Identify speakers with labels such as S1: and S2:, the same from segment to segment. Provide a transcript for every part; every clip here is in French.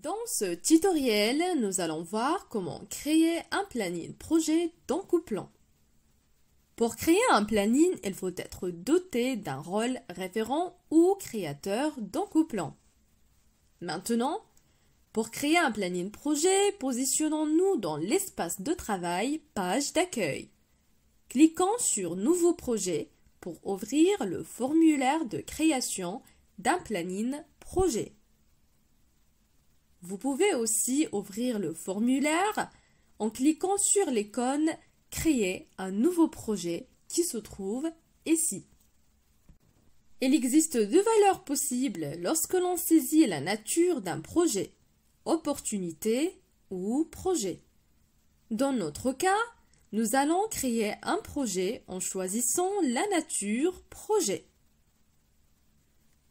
S1: Dans ce tutoriel, nous allons voir comment créer un planning projet dans Couplan. Pour créer un planning, il faut être doté d'un rôle référent ou créateur dans Couplan. Maintenant, pour créer un planning projet, positionnons-nous dans l'espace de travail Page d'accueil. Cliquons sur Nouveau projet pour ouvrir le formulaire de création d'un planning projet. Vous pouvez aussi ouvrir le formulaire en cliquant sur l'icône « Créer un nouveau projet » qui se trouve ici. Il existe deux valeurs possibles lorsque l'on saisit la nature d'un projet, opportunité ou projet. Dans notre cas, nous allons créer un projet en choisissant la nature projet.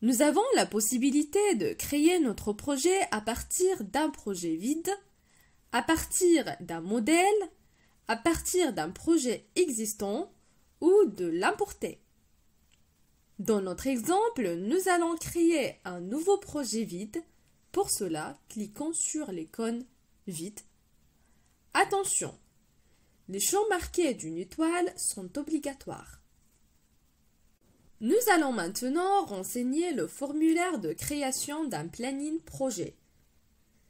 S1: Nous avons la possibilité de créer notre projet à partir d'un projet vide, à partir d'un modèle, à partir d'un projet existant ou de l'importer. Dans notre exemple, nous allons créer un nouveau projet vide. Pour cela, cliquons sur l'icône vide. Attention, les champs marqués d'une étoile sont obligatoires. Nous allons maintenant renseigner le formulaire de création d'un planning projet.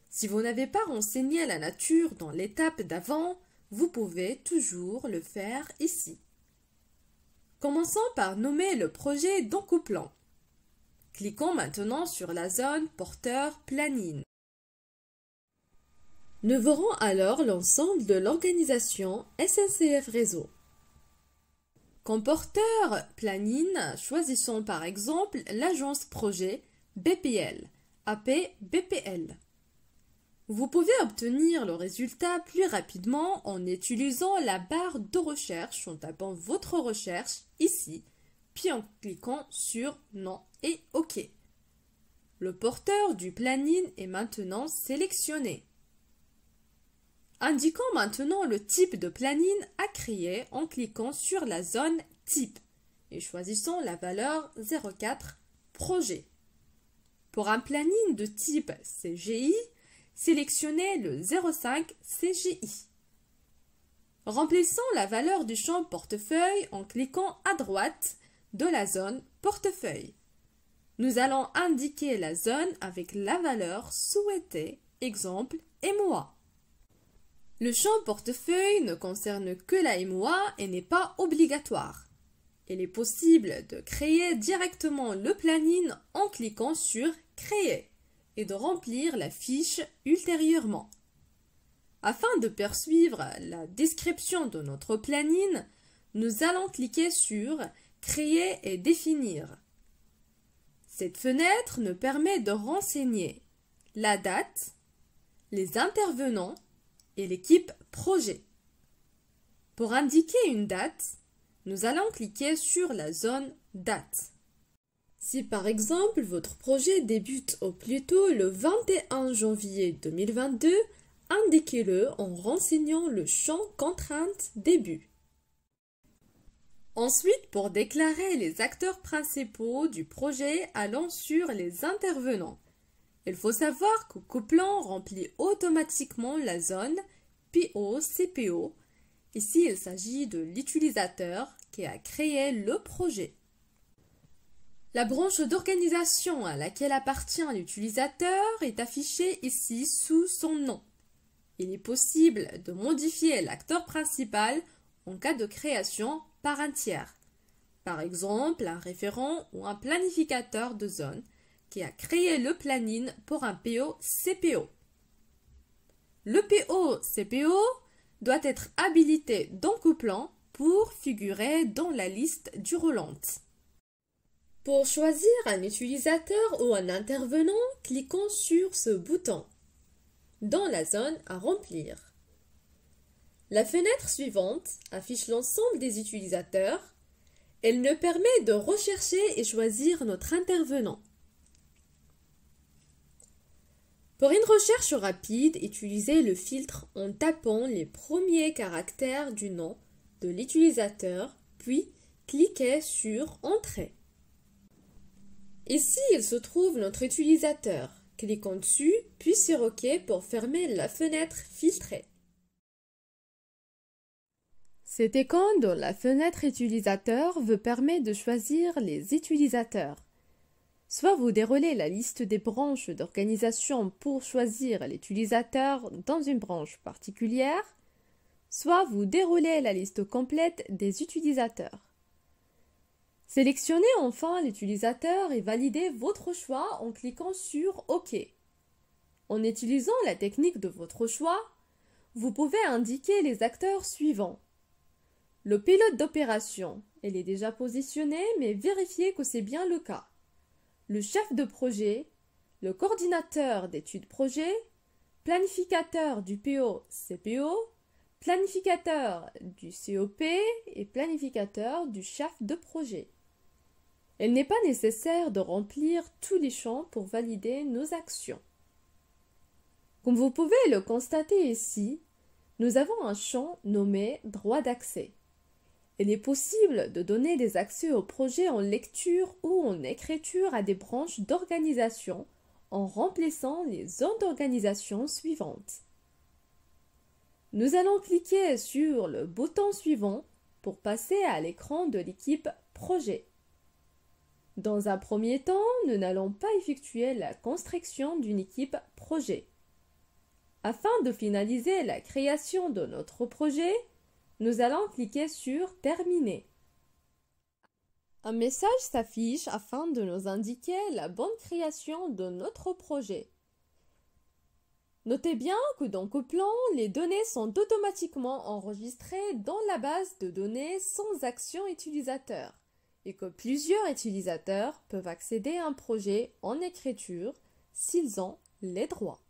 S1: Si vous n'avez pas renseigné la nature dans l'étape d'avant, vous pouvez toujours le faire ici. Commençons par nommer le projet dans Couplan. Cliquons maintenant sur la zone porteur planning. Nous verrons alors l'ensemble de l'organisation SNCF Réseau. Comme porteur planning, choisissons par exemple l'agence projet BPL, AP BPL. Vous pouvez obtenir le résultat plus rapidement en utilisant la barre de recherche en tapant votre recherche ici, puis en cliquant sur Non et OK. Le porteur du planning est maintenant sélectionné. Indiquons maintenant le type de planning à créer en cliquant sur la zone Type et choisissons la valeur 04 Projet. Pour un planning de type CGI, sélectionnez le 05 CGI. Remplissons la valeur du champ Portefeuille en cliquant à droite de la zone Portefeuille. Nous allons indiquer la zone avec la valeur souhaitée, exemple émoi. Le champ portefeuille ne concerne que la MOA et n'est pas obligatoire. Il est possible de créer directement le planning en cliquant sur « Créer » et de remplir la fiche ultérieurement. Afin de poursuivre la description de notre planning, nous allons cliquer sur « Créer et définir ». Cette fenêtre nous permet de renseigner la date, les intervenants, et l'équipe projet. Pour indiquer une date, nous allons cliquer sur la zone date. Si par exemple votre projet débute au plus tôt le 21 janvier 2022, indiquez-le en renseignant le champ contrainte début. Ensuite, pour déclarer les acteurs principaux du projet, allons sur les intervenants. Il faut savoir que Couplan remplit automatiquement la zone PO-CPO. Ici, il s'agit de l'utilisateur qui a créé le projet. La branche d'organisation à laquelle appartient l'utilisateur est affichée ici sous son nom. Il est possible de modifier l'acteur principal en cas de création par un tiers. Par exemple, un référent ou un planificateur de zone qui a créé le planning pour un PO-CPO. Le PO-CPO doit être habilité dans Couplan pour figurer dans la liste du Roland. Pour choisir un utilisateur ou un intervenant, cliquons sur ce bouton dans la zone à remplir. La fenêtre suivante affiche l'ensemble des utilisateurs. Elle nous permet de rechercher et choisir notre intervenant. Pour une recherche rapide, utilisez le filtre en tapant les premiers caractères du nom de l'utilisateur, puis cliquez sur Entrée. Ici, il se trouve notre utilisateur, Cliquons dessus, puis sur OK pour fermer la fenêtre filtrée. Cet écran dans la fenêtre utilisateur vous permet de choisir les utilisateurs. Soit vous déroulez la liste des branches d'organisation pour choisir l'utilisateur dans une branche particulière, soit vous déroulez la liste complète des utilisateurs. Sélectionnez enfin l'utilisateur et validez votre choix en cliquant sur OK. En utilisant la technique de votre choix, vous pouvez indiquer les acteurs suivants. Le pilote d'opération, il est déjà positionné, mais vérifiez que c'est bien le cas. Le chef de projet, le coordinateur d'études projet, planificateur du PO-CPO, planificateur du COP et planificateur du chef de projet. Il n'est pas nécessaire de remplir tous les champs pour valider nos actions. Comme vous pouvez le constater ici, nous avons un champ nommé « Droit d'accès ». Il est possible de donner des accès au projet en lecture ou en écriture à des branches d'organisation en remplissant les zones d'organisation suivantes. Nous allons cliquer sur le bouton suivant pour passer à l'écran de l'équipe projet. Dans un premier temps, nous n'allons pas effectuer la construction d'une équipe projet. Afin de finaliser la création de notre projet, nous allons cliquer sur « Terminer ». Un message s'affiche afin de nous indiquer la bonne création de notre projet. Notez bien que dans Coplan, les données sont automatiquement enregistrées dans la base de données sans action utilisateur et que plusieurs utilisateurs peuvent accéder à un projet en écriture s'ils ont les droits.